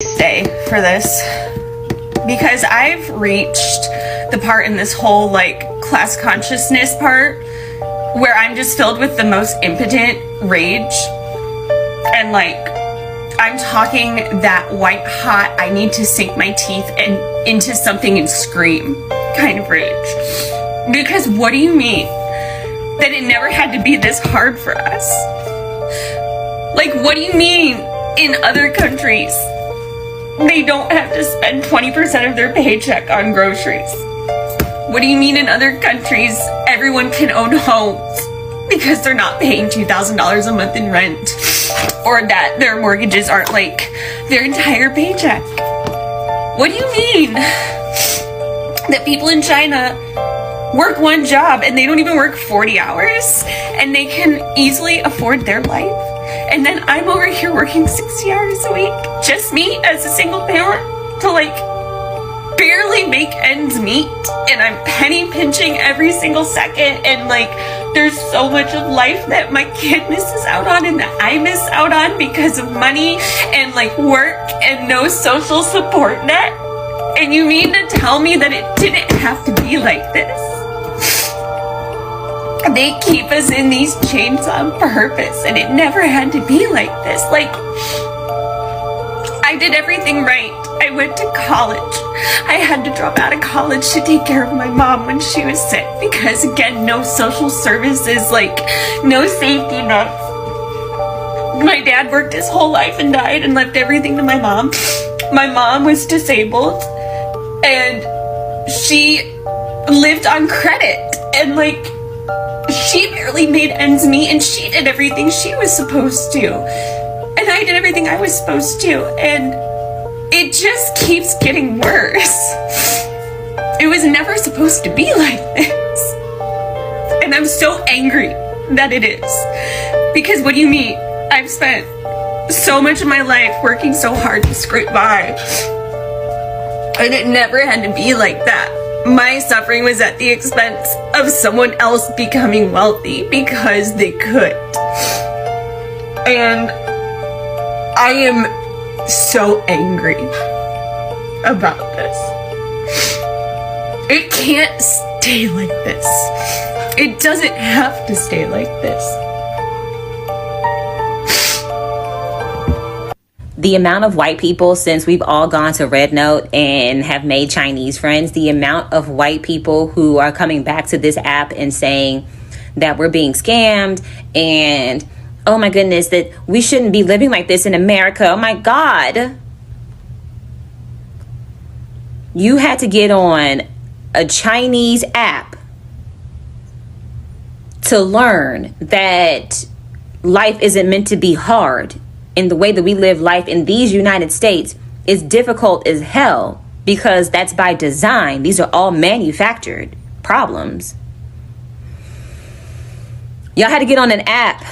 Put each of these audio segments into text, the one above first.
Stay for this because I've reached the part in this whole like class consciousness part where I'm just filled with the most impotent rage and like I'm talking that white hot I need to sink my teeth into something and scream kind of rage. Because what do you mean that it never had to be this hard for us? Like, what do you mean in other countries they don't have to spend 20% of their paycheck on groceries? What do you mean in other countries everyone can own homes because they're not paying $2,000 a month in rent, or that their mortgages aren't like their entire paycheck? What do you mean that people in China work one job and they don't even work 40 hours and they can easily afford their life? And then I'm over here working 60 hours a week, just me as a single parent, to like barely make ends meet, and I'm penny pinching every single second, and like there's so much of life that my kid misses out on and that I miss out on because of money and like work and no social support net. And you mean to tell me that it didn't have to be like this? They keep us in these chains on purpose, and it never had to be like this. Like, I did everything right. I went to college. I had to drop out of college to take care of my mom when she was sick because, again, no social services, like, no safety nets. My dad worked his whole life and died and left everything to my mom. My mom was disabled, and she lived on credit, and, like, she barely made ends meet, and she did everything she was supposed to. And I did everything I was supposed to. And it just keeps getting worse. It was never supposed to be like this. And I'm so angry that it is. Because what do you mean? I've spent so much of my life working so hard to scrape by. And it never had to be like that. My suffering was at the expense of someone else becoming wealthy because they could. And I am so angry about this. It can't stay like this. It doesn't have to stay like this. The amount of white people, since we've all gone to Red Note and have made Chinese friends, the amount of white people who are coming back to this app and saying that we're being scammed and, oh my goodness, that we shouldn't be living like this in America. Oh my God. You had to get on a Chinese app to learn that life isn't meant to be hard. And the way that we live life in these United States is difficult as hell because that's by design. These are all manufactured problems. Y'all had to get on an app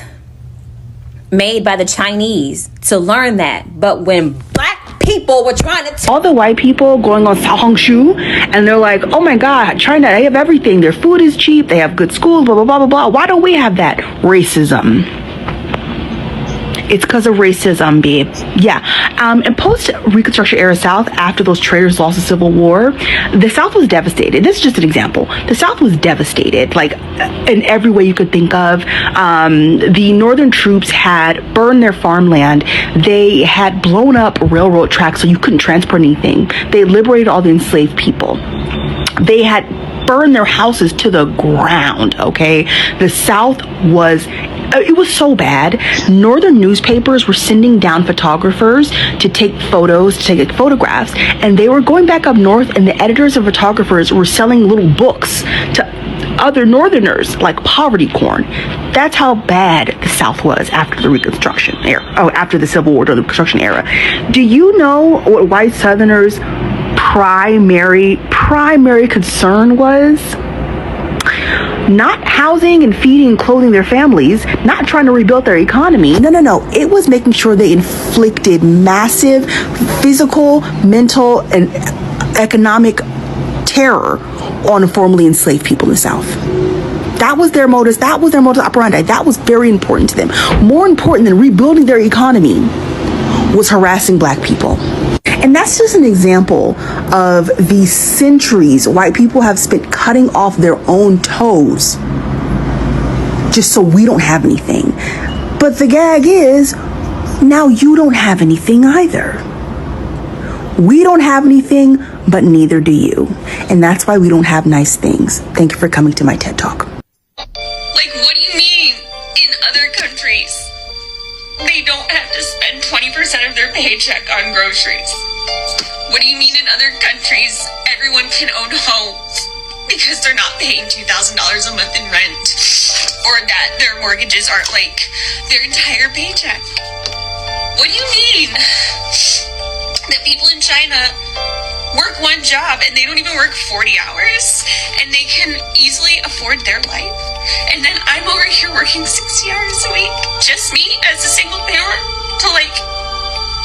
made by the Chinese to learn that. But when black people were trying to all the white people going on Xiaohongshu and they're like, oh my God, China, they have everything. Their food is cheap. They have good schools, blah, blah, blah, blah, blah. Why don't we have that? Racism. It's because of racism, babe. Yeah. In post-Reconstruction era South, after those traitors lost the Civil War, the South was devastated. This is just an example. The South was devastated, like in every way you could think of. The Northern troops had burned their farmland. They had blown up railroad tracks so you couldn't transport anything. They liberated all the enslaved people. They had burned their houses to the ground, okay? The South was, it was so bad. Northern newspapers were sending down photographers to take photos, to take photographs, and they were going back up north, and the editors and photographers were selling little books to other Northerners, like poverty corn. That's how bad the South was after the Reconstruction era, after the Civil War, or the Reconstruction era. Do you know what white Southerners' primary concern was? Not housing and feeding and clothing their families, not trying to rebuild their economy. No. It was making sure they inflicted massive physical, mental, and economic terror on formerly enslaved people in the South. That was their modus operandi. That was very important to them. More important than rebuilding their economy was harassing black people. And that's just an example of the centuries white people have spent cutting off their own toes just so we don't have anything. But the gag is, now you don't have anything either. We don't have anything, but neither do you. And that's why we don't have nice things. Thank you for coming to my TED Talk. Like, what do you mean in other countries they don't have to spend 20% of their paycheck on groceries? What do you mean in other countries everyone can own homes because they're not paying $2,000 a month in rent, or that their mortgages aren't like their entire paycheck? What do you mean that people in China work one job and they don't even work 40 hours and they can easily afford their life? And then I'm over here working 60 hours a week, just me as a single parent, to like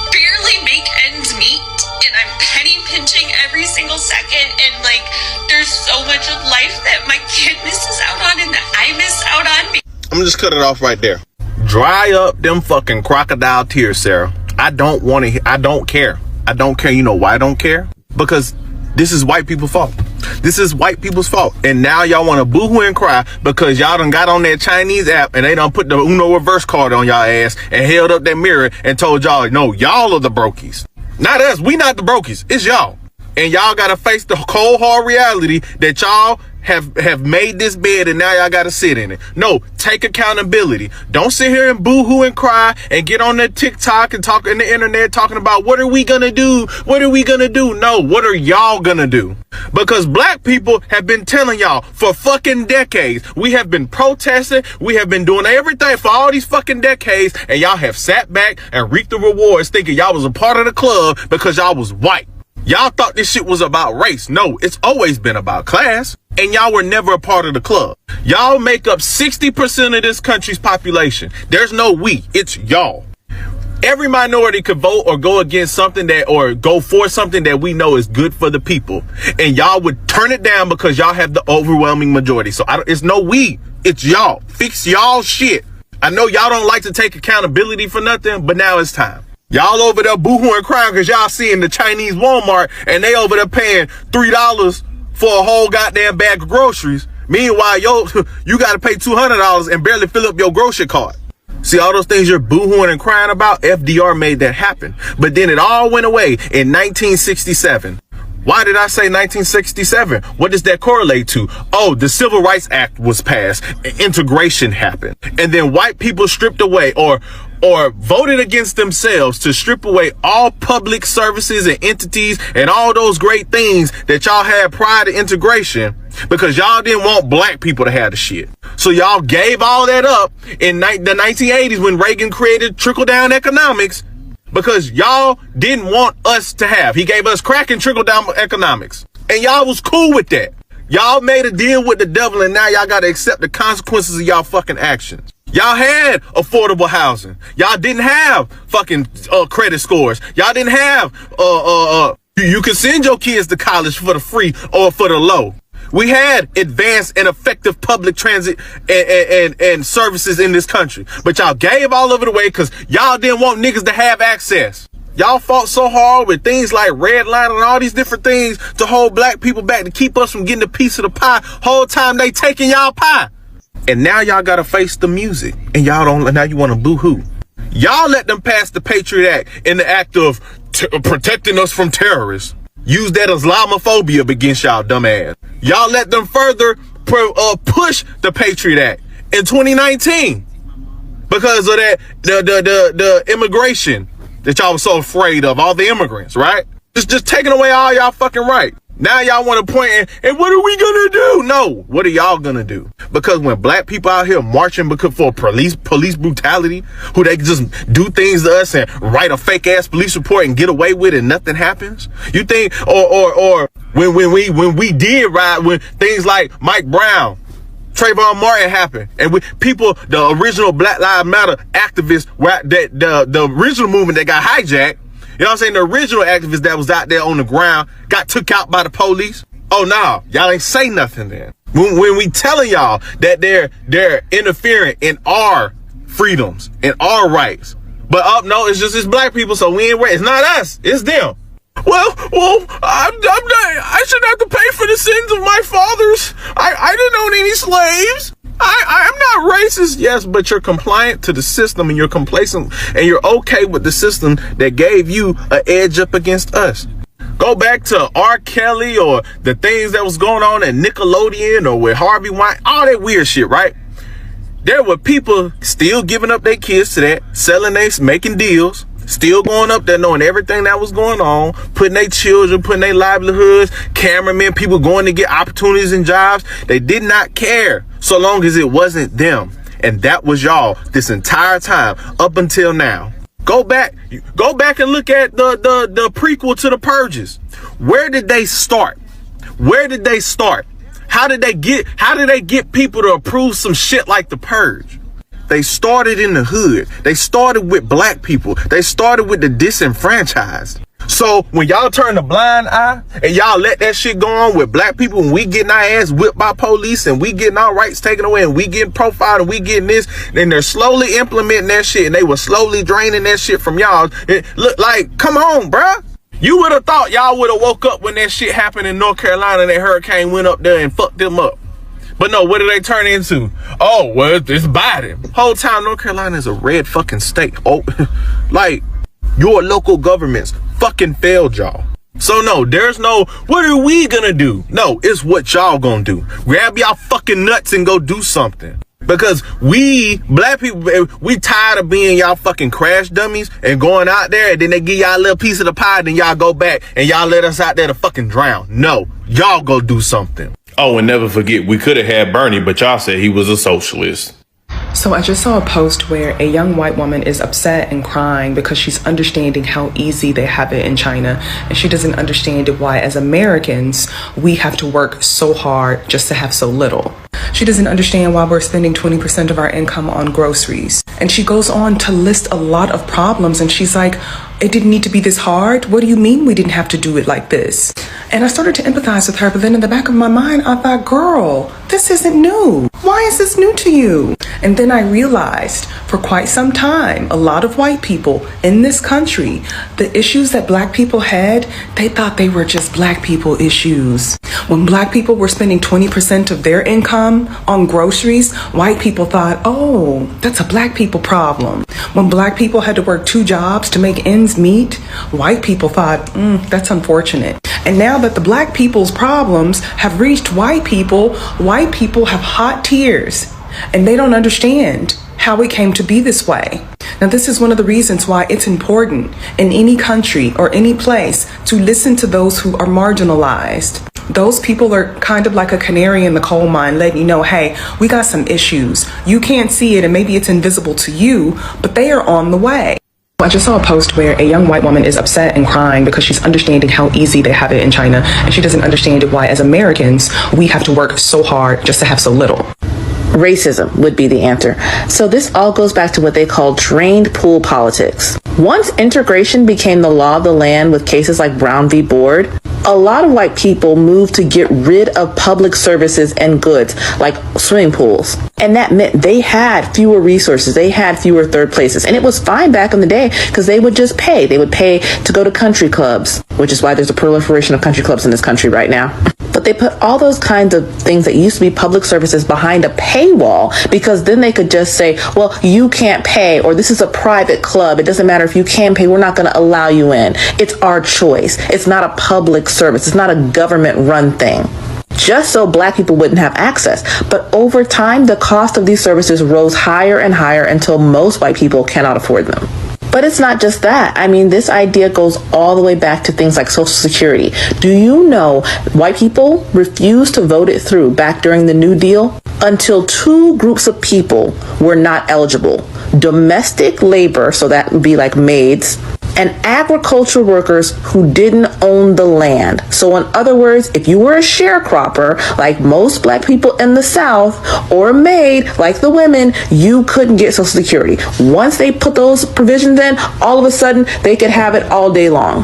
barely make ends meet, and I'm penny pinching every single second, and like there's so much of life that my kid misses out on and that I miss out on. I'm gonna just cut it off right there. Dry up them fucking crocodile tears, Sarah. I don't want to. I don't care. I don't care. You know why I don't care? Because this is white people's fault. This is white people's fault. And now y'all want to boo-hoo and cry because y'all done got on that Chinese app and they done put the Uno reverse card on y'all ass and held up that mirror and told y'all, no, y'all are the brokies. Not us. We not the brokies. It's y'all. And y'all got to face the cold, hard reality that y'all have made this bed and now y'all got to sit in it. No, take accountability. Don't sit here and boo-hoo and cry and get on the TikTok and talk in the internet talking about what are we going to do? What are we going to do? No, what are y'all going to do? Because black people have been telling y'all for fucking decades. We have been protesting. We have been doing everything for all these fucking decades. And y'all have sat back and reaped the rewards thinking y'all was a part of the club because y'all was white. Y'all thought this shit was about race. No, it's always been about class. And y'all were never a part of the club. Y'all make up 60% of this country's population. There's no we, it's y'all. Every minority could vote or go against something that, or go for something that we know is good for the people. And y'all would turn it down because y'all have the overwhelming majority. So it's no we, it's y'all. Fix y'all shit. I know y'all don't like to take accountability for nothing, but now it's time. Y'all over there boo-hooing crying because y'all seeing the Chinese Walmart and they over there paying $3 for a whole goddamn bag of groceries. Meanwhile, you got to pay $200 and barely fill up your grocery cart. See, all those things you're boo-hooing and crying about, FDR made that happen. But then it all went away in 1967. Why did I say 1967? What does that correlate to? Oh, the Civil Rights Act was passed. Integration happened. And then white people stripped away or voted against themselves to strip away all public services and entities and all those great things that y'all had prior to integration because y'all didn't want black people to have the shit. So y'all gave all that up in the 1980s when Reagan created trickle-down economics because y'all didn't want us to have. He gave us crack and trickle-down economics. And y'all was cool with that. Y'all made a deal with the devil and now y'all got to accept the consequences of y'all fucking actions. Y'all had affordable housing. Y'all didn't have fucking credit scores. Y'all didn't have you could send your kids to college for the free or for the low. We had advanced and effective public transit and services in this country. But y'all gave all of it away because y'all didn't want niggas to have access. Y'all fought so hard with things like redlining and all these different things to hold black people back to keep us from getting a piece of the pie. Whole time they taking y'all pie. And now y'all gotta face the music. And y'all don't, now you wanna boo-hoo. Y'all let them pass the Patriot Act in the act of protecting us from terrorists. Use that Islamophobia against y'all dumb ass. Y'all let them further push the Patriot Act in 2019 because of that the immigration that y'all was so afraid of, all the immigrants, right? Just taking away all y'all fucking right. Now y'all want to point and what are we gonna do? No, what are y'all gonna do? Because when black people out here marching because for police brutality, who they just do things to us and write a fake ass police report and get away with it and nothing happens? You think or when we did ride when things like Mike Brown, Trayvon Martin happened, and the original Black Lives Matter activists were the original movement that got hijacked. You know what I'm saying? The original activist that was out there on the ground got took out by the police. Oh no, y'all ain't say nothing then. When we telling y'all that they're interfering in our freedoms and our rights. But no, it's black people, so we ain't right. It's not us, it's them. I shouldn't have to pay for the sins of my fathers. I didn't own any slaves. I'm not racist. Yes, but you're compliant to the system and you're complacent and you're okay with the system that gave you an edge up against us. Go back to R. Kelly or the things that was going on at Nickelodeon or with Harvey Weinstein, all that weird shit, right? There were people still giving up their kids to that, selling making deals, still going up there knowing everything that was going on, putting their children, putting their livelihoods, cameramen, people going to get opportunities and jobs. They did not care so long as it wasn't them. And that was y'all this entire time up until now. Go back and look at the prequel to the Purges. Where did they start? Where did they start? How did they get people to approve some shit like the Purge? They started in the hood. They started with black people. They started with the disenfranchised. So when y'all turn a blind eye and y'all let that shit go on with black people and we getting our ass whipped by police and we getting our rights taken away and we getting profiled and we getting this, then they're slowly implementing that shit and they were slowly draining that shit from y'all. It look like, come on, bruh. You would have thought y'all would have woke up when that shit happened in North Carolina and that hurricane went up there and fucked them up. But no, what did they turn into? Oh, well, it's Biden. Whole time North Carolina is a red fucking state. Oh, like your local governments fucking failed y'all. So no, there's no, what are we gonna do? No, it's what y'all gonna do. Grab y'all fucking nuts and go do something. Because we, black people, we tired of being y'all fucking crash dummies and going out there and then they give y'all a little piece of the pie, then y'all go back and y'all let us out there to fucking drown. No, y'all go do something. Oh, and never forget, we could have had Bernie, but y'all said he was a socialist. So I just saw a post where a young white woman is upset and crying because she's understanding how easy they have it in China. And she doesn't understand why, as Americans, we have to work so hard just to have so little. She doesn't understand why we're spending 20% of our income on groceries. And she goes on to list a lot of problems. And she's like, it didn't need to be this hard. What do you mean we didn't have to do it like this? And I started to empathize with her. But then in the back of my mind, I thought, girl, this isn't new. Why is this new to you? And then I realized for quite some time, a lot of white people in this country, the issues that black people had, they thought they were just black people issues. When black people were spending 20% of their income on groceries, white people thought, oh, that's a black people problem. When black people had to work 2 jobs to make ends meet, white people thought, that's unfortunate. And now that the black people's problems have reached white people have hot tears and they don't understand how it came to be this way. Now, this is one of the reasons why it's important in any country or any place to listen to those who are marginalized. Those people are kind of like a canary in the coal mine, letting you know, hey, we got some issues. You can't see it and maybe it's invisible to you, but they are on the way. I just saw a post where a young white woman is upset and crying because she's understanding how easy they have it in China. And she doesn't understand why, as Americans, we have to work so hard just to have so little. Racism would be the answer. So this all goes back to what they call drained pool politics. Once integration became the law of the land with cases like Brown v. Board, a lot of white people moved to get rid of public services and goods like swimming pools. And that meant they had fewer resources. They had fewer third places. And it was fine back in the day because they would just pay. They would pay to go to country clubs, which is why there's a proliferation of country clubs in this country right now. But they put all those kinds of things that used to be public services behind a paywall because then they could just say, well, you can't pay, or this is a private club. It doesn't matter if you can pay. We're not going to allow you in. It's our choice. It's not a public service. It's not a government run thing. Just so black people wouldn't have access. But over time, the cost of these services rose higher and higher until most white people cannot afford them. But it's not just that. I mean, this idea goes all the way back to things like Social Security. Do you know white people refused to vote it through back during the New Deal until 2 groups of people were not eligible? Domestic labor, so that would be like maids, and agricultural workers who didn't own the land. So in other words, if you were a sharecropper, like most black people in the South, or a maid, like the women, you couldn't get Social Security. Once they put those provisions in, all of a sudden, they could have it all day long.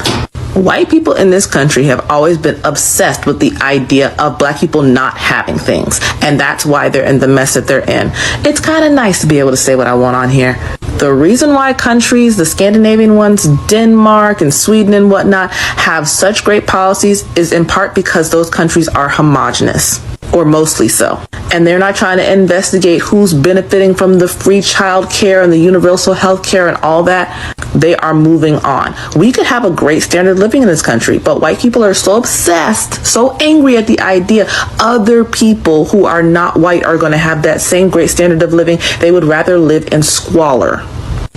White people in this country have always been obsessed with the idea of black people not having things. And that's why they're in the mess that they're in. It's kind of nice to be able to say what I want on here. The reason why countries, the Scandinavian ones, Denmark and Sweden and whatnot, have such great policies is in part because those countries are homogenous, or mostly so. And they're not trying to investigate who's benefiting from the free child care and the universal health care and all that. They are moving on. We could have a great standard of living in this country, but white people are so obsessed, so angry at the idea other people who are not white are going to have that same great standard of living. They would rather live in squalor.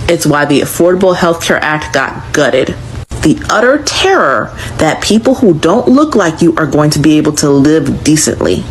It's why the Affordable Health Care Act got gutted. The utter terror that people who don't look like you are going to be able to live decently.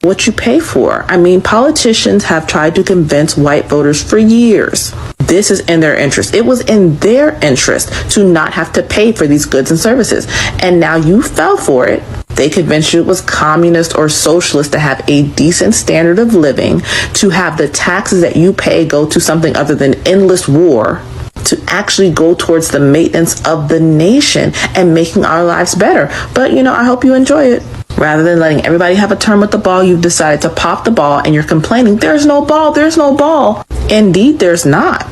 What you pay for. I mean, politicians have tried to convince white voters for years. This is in their interest. It was in their interest to not have to pay for these goods and services. And now you fell for it. They convinced you it was communist or socialist to have a decent standard of living, to have the taxes that you pay go to something other than endless war, to actually go towards the maintenance of the nation and making our lives better. But, I hope you enjoy it. Rather than letting everybody have a turn with the ball, you've decided to pop the ball and you're complaining, there's no ball, there's no ball. Indeed, there's not.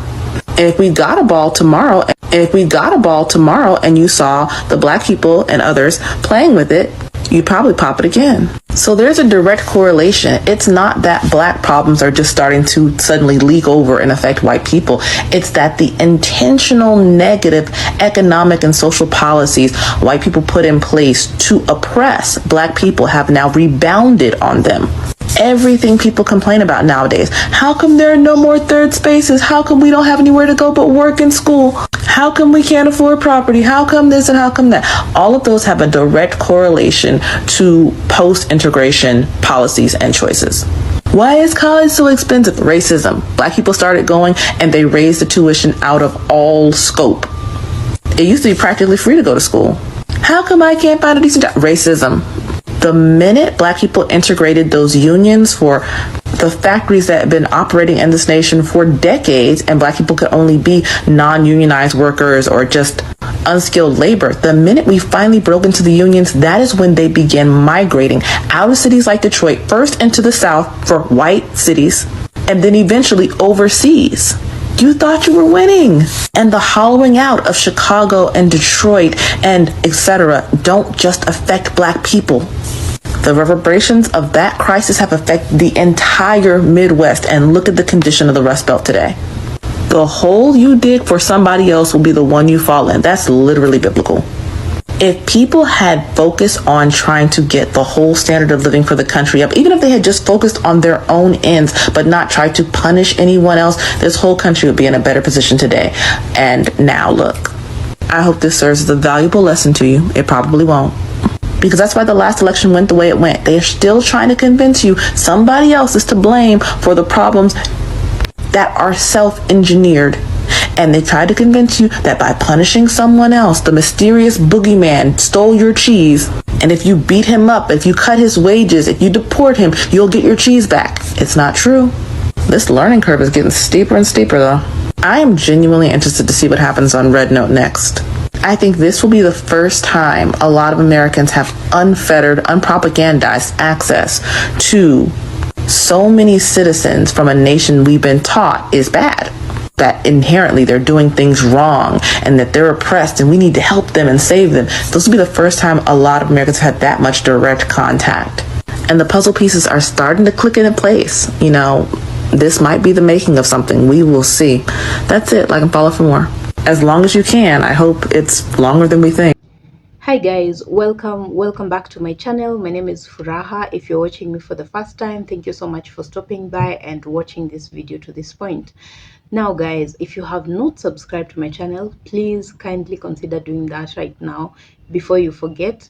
And if we got a ball tomorrow, and you saw the black people and others playing with it, you'd probably pop it again. So there's a direct correlation. It's not that black problems are just starting to suddenly leak over and affect white people. It's that the intentional negative economic and social policies white people put in place to oppress black people have now rebounded on them. Everything people complain about nowadays. How come there are no more third spaces? How come we don't have anywhere to go but work and school? How come we can't afford property? How come this and how come that? All of those have a direct correlation to post-integration policies and choices. Why is college so expensive? Racism. Black people started going and they raised the tuition out of all scope. It used to be practically free to go to school. How come I can't find a decent job? Racism. The minute black people integrated those unions for the factories that have been operating in this nation for decades, and black people could only be non-unionized workers or just unskilled labor, the minute we finally broke into the unions, that is when they began migrating out of cities like Detroit, first into the South for white cities, and then eventually overseas. You thought you were winning. And the hollowing out of Chicago and Detroit and etc. don't just affect black people. The reverberations of that crisis have affected the entire Midwest, and look at the condition of the Rust Belt today. The hole you dig for somebody else will be the one you fall in. That's literally biblical. If people had focused on trying to get the whole standard of living for the country up, even if they had just focused on their own ends, but not tried to punish anyone else, this whole country would be in a better position today. And now look, I hope this serves as a valuable lesson to you. It probably won't. Because that's why the last election went the way it went. They're still trying to convince you somebody else is to blame for the problems that are self-engineered. And they tried to convince you that by punishing someone else, the mysterious boogeyman stole your cheese. And if you beat him up, if you cut his wages, if you deport him, you'll get your cheese back. It's not true. This learning curve is getting steeper and steeper, though. I am genuinely interested to see what happens on Red Note next. I think this will be the first time a lot of Americans have unfettered, unpropagandized access to so many citizens from a nation we've been taught is bad. That inherently they're doing things wrong and that they're oppressed and we need to help them and save them. This will be the first time a lot of Americans have had that much direct contact. And the puzzle pieces are starting to click into place. This might be the making of something. We will see. That's it. Like and follow for more. As long as you can. I hope it's longer than we think. Hi guys, welcome back to my channel. My name is Furaha. If you're watching me for the first time, thank you so much for stopping by and watching this video to this point. Now guys, if you have not subscribed to my channel, please kindly consider doing that right now before you forget.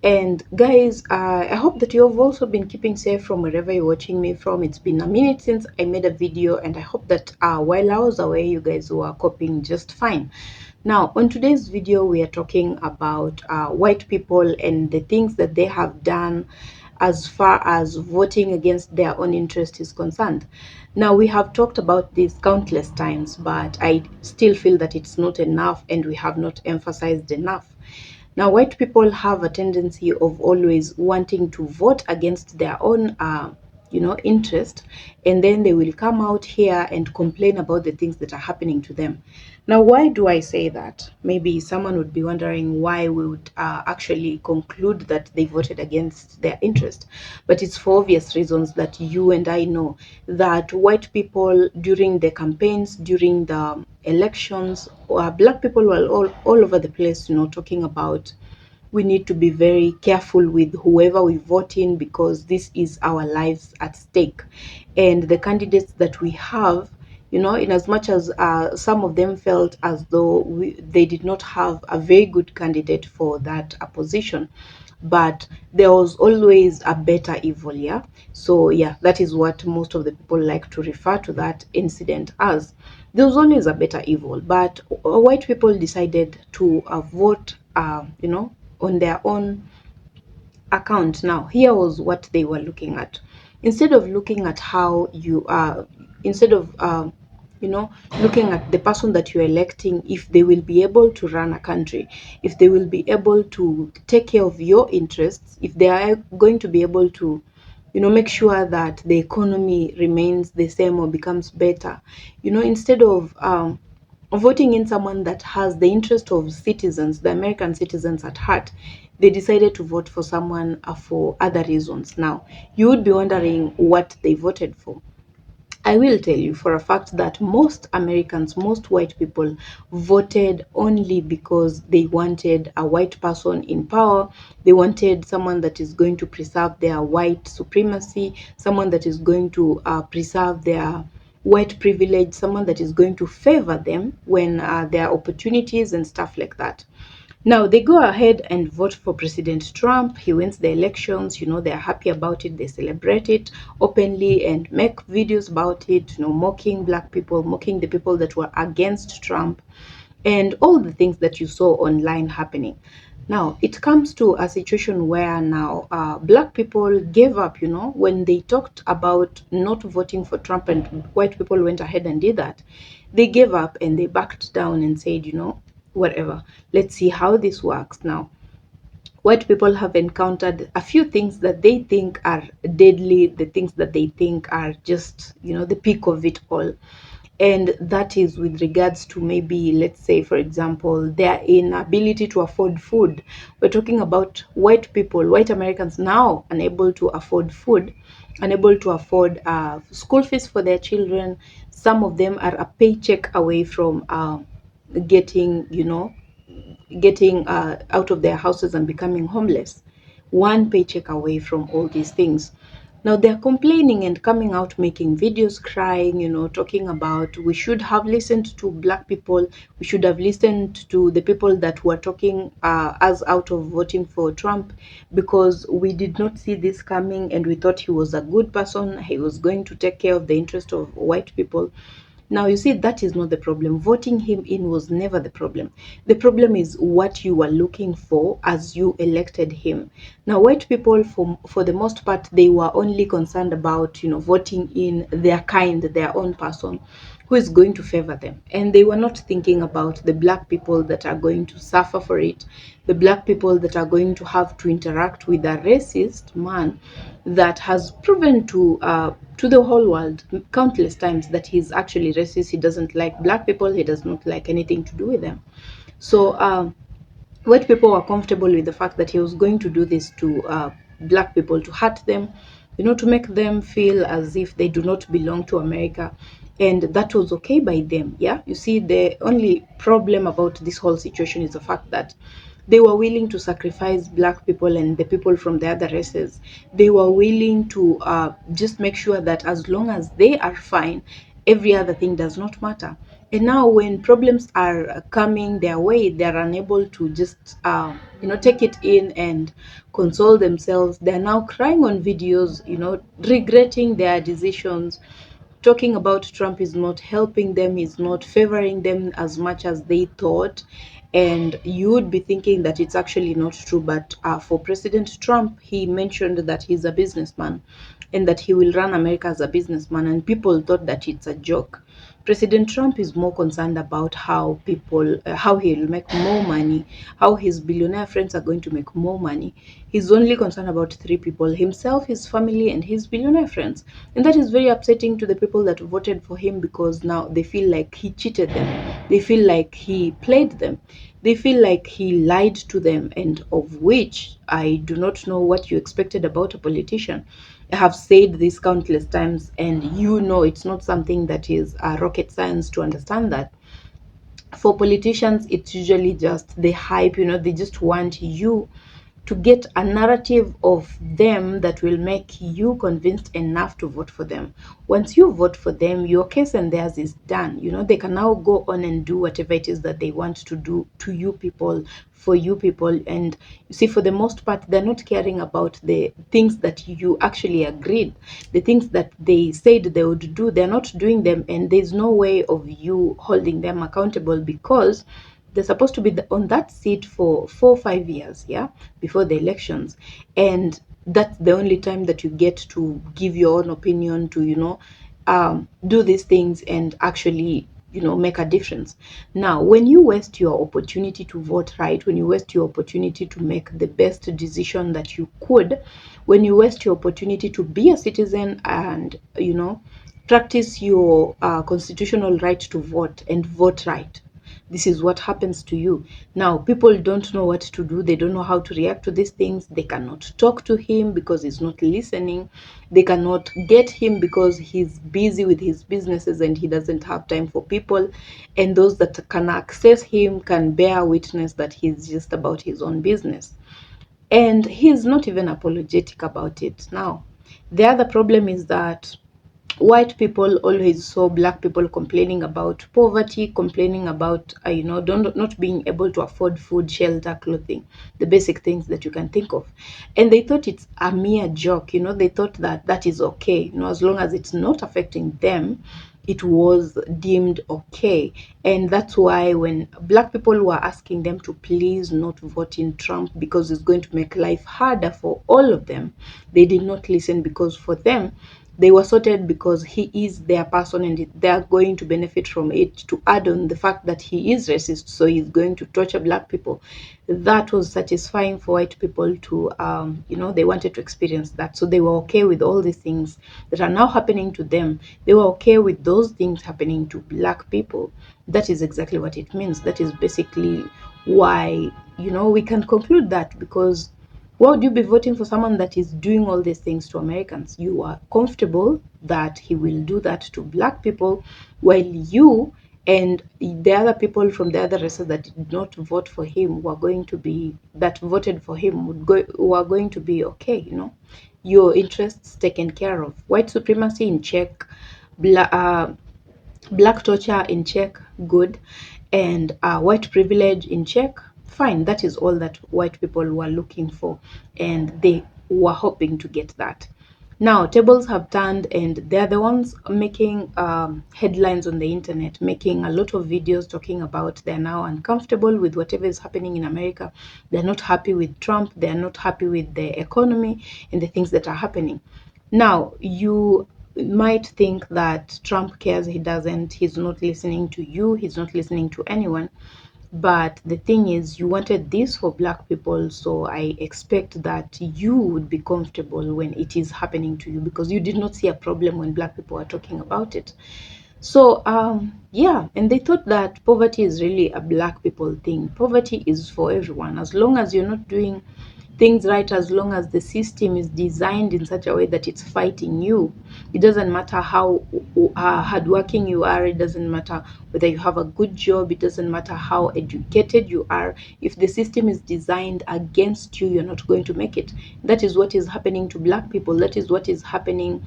And guys, I hope that you have also been keeping safe from wherever you're watching me from. It's been a minute since I made a video, and I hope that while I was away, you guys were coping just fine. Now, on today's video, we are talking about white people and the things that they have done as far as voting against their own interest is concerned. Now, we have talked about this countless times, but I still feel that it's not enough and we have not emphasized enough. Now, white people have a tendency of always wanting to vote against their own interest, and then they will come out here and complain about the things that are happening to them. Now, why do I say that? Maybe someone would be wondering why we would actually conclude that they voted against their interest. But it's for obvious reasons that you and I know, that white people during the campaigns, during the elections, black people were all over the place, talking about, we need to be very careful with whoever we vote in, because this is our lives at stake. And the candidates that we have, in as much as some of them felt as though they did not have a very good candidate for that position, but there was always a better evil. Yeah, so yeah, that is what most of the people like to refer to that incident as. There was always a better evil, but white people decided to vote on their own account. Now, here was what they were looking at. Instead of looking at how you are, instead of looking at the person that you're electing, if they will be able to run a country, if they will be able to take care of your interests, if they are going to be able to make sure that the economy remains the same or becomes better, instead of voting in someone that has the interest of citizens, the American citizens at heart, they decided to vote for someone for other reasons. Now, you would be wondering what they voted for. I will tell you for a fact that most Americans, most white people, voted only because they wanted a white person in power. They wanted someone that is going to preserve their white supremacy, someone that is going to preserve their white privilege, someone that is going to favor them when there are opportunities and stuff like that. Now they go ahead and vote for President Trump. He wins the elections. They're happy about it. They celebrate it openly and make videos about it, mocking black people, mocking the people that were against Trump, and all the things that you saw online happening. Now it comes to a situation where now black people gave up, when they talked about not voting for Trump and white people went ahead and did that. They gave up and they backed down and said, whatever, let's see how this works. Now, white people have encountered a few things that they think are deadly, the things that they think are just, the peak of it all. And that is with regards to, maybe, let's say, for example, their inability to afford food. We're talking about white people, white Americans now unable to afford food, unable to afford school fees for their children. Some of them are a paycheck away from getting, out of their houses and becoming homeless. One paycheck away from all these things. Now they're complaining and coming out making videos crying, talking about, we should have listened to black people, we should have listened to the people that were talking us out of voting for Trump, because we did not see this coming and we thought he was a good person, he was going to take care of the interest of white people. Now, you see, that is not the problem. Voting him in was never the problem. The problem is what you were looking for as you elected him. Now, white people, for the most part, they were only concerned about, voting in their kind, their own person who is going to favor them. And they were not thinking about the black people that are going to suffer for it, the black people that are going to have to interact with a racist man that has proven to the whole world countless times that he's actually racist. He doesn't like black people. He does not like anything to do with them. So white people were comfortable with the fact that he was going to do this to black people, to hurt them, to make them feel as if they do not belong to America. And that was okay by them. Yeah, you see, the only problem about this whole situation is the fact that they were willing to sacrifice black people and the people from the other races. They were willing to just make sure that as long as they are fine, every other thing does not matter. And now when problems are coming their way, they're unable to just, take it in and console themselves. They're now crying on videos, regretting their decisions, talking about Trump is not helping them, is not favoring them as much as they thought. And you would be thinking that it's actually not true. But for President Trump, he mentioned that he's a businessman and that he will run America as a businessman. And people thought that it's a joke. President Trump is more concerned about how people, how he'll make more money, how his billionaire friends are going to make more money. He's only concerned about three people: himself, his family, and his billionaire friends. And that is very upsetting to the people that voted for him, because now they feel like he cheated them. They feel like he played them. They feel like he lied to them, and of which I do not know what you expected about a politician. I have said this countless times, and you know it's not something that is rocket science to understand that. For politicians, it's usually just the hype, you know, they just want you to get a narrative of them that will make you convinced enough to vote for them. Once you vote for them, your case and theirs is done. You know, they can now go on and do whatever it is that they want to do to you people, for you people. And you see, for the most part, they're not caring about the things that you actually agreed, the things that they said they would do. They're not doing them, and there's no way of you holding them accountable, because they're supposed to be on that seat for 4 or 5 years, yeah, before the elections. And that's the only time that you get to give your own opinion, to, you know, do these things and actually, you know, make a difference. Now, when you waste your opportunity to vote right, when you waste your opportunity to make the best decision that you could, when you waste your opportunity to be a citizen and, you know, practice your constitutional right to vote and vote right, this is what happens to you. Now, people don't know what to do. They don't know how to react to these things. They cannot talk to him because he's not listening. They cannot get him because he's busy with his businesses and he doesn't have time for people. And those that can access him can bear witness that he's just about his own business. And he's not even apologetic about it. Now, the other problem is that white people always saw black people complaining about poverty, complaining about you know, not being able to afford food, shelter, clothing, the basic things that you can think of. And they thought it's a mere joke, you know. They thought that that is okay, you know, as long as it's not affecting them, it was deemed okay. And that's why when black people were asking them to please not vote in Trump because it's going to make life harder for all of them, they did not listen, because for them, they were sorted because he is their person and they are going to benefit from it. To add on the fact that he is racist, so he's going to torture black people, that was satisfying for white people to, you know, they wanted to experience that. So they were okay with all these things that are now happening to them. They were okay with those things happening to black people. That is exactly what it means. That is basically why, you know, we can conclude that, because why would you be voting for someone that is doing all these things to Americans? You are comfortable that he will do that to black people, while you and the other people from the other races that did not vote for him were going to be, that voted for him were going to be okay, you know, your interests taken care of, white supremacy in check, black torture in check, good, and white privilege in check, fine. That is all that white people were looking for, and they were hoping to get that. Now tables have turned, and they're the ones making headlines on the internet, making a lot of videos talking about they're now uncomfortable with whatever is happening in America. They're not happy with Trump. They're not happy with the economy and the things that are happening. Now, you might think that Trump cares. He doesn't. He's not listening to you. He's not listening to anyone. But the thing is, you wanted this for black people, so I expect that you would be comfortable when it is happening to you, because you did not see a problem when black people are talking about it. So yeah, and they thought that poverty is really a black people thing. Poverty is for everyone, as long as you're not doing things right, as long as the system is designed in such a way that it's fighting you. It doesn't matter how hardworking you are. It doesn't matter whether you have a good job. It doesn't matter how educated you are. If the system is designed against you, you're not going to make it. That is what is happening to black people. That is what is happening,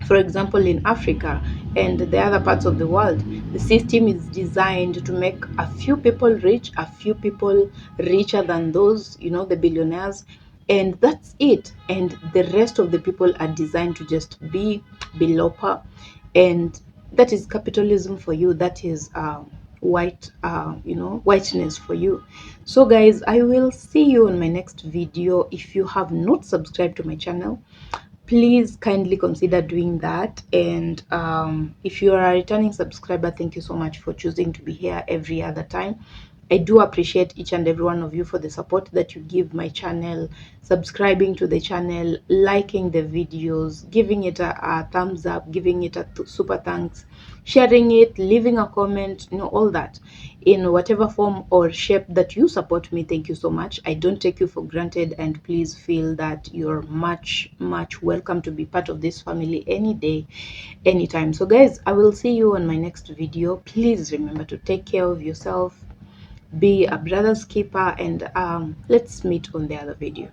for example, in Africa and the other parts of the world. The system is designed to make a few people rich, a few people richer than those, you know, the billionaires, and that's it. And the rest of the people are designed to just be below par. And that is capitalism for you. That is you know, whiteness for you. So guys, I will see you on my next video. If you have not subscribed to my channel, please kindly consider doing that. And if you are a returning subscriber, thank you so much for choosing to be here every other time. I do appreciate each and every one of you for the support that you give my channel, subscribing to the channel, liking the videos, giving it a thumbs up, giving it a super thanks, sharing it, leaving a comment, all that in whatever form or shape that you support me. Thank you so much. I don't take you for granted, and please feel that you're much welcome to be part of this family any day, anytime. So guys, I will see you on my next video. Please remember to take care of yourself, be a brother's keeper, and let's meet on the other video.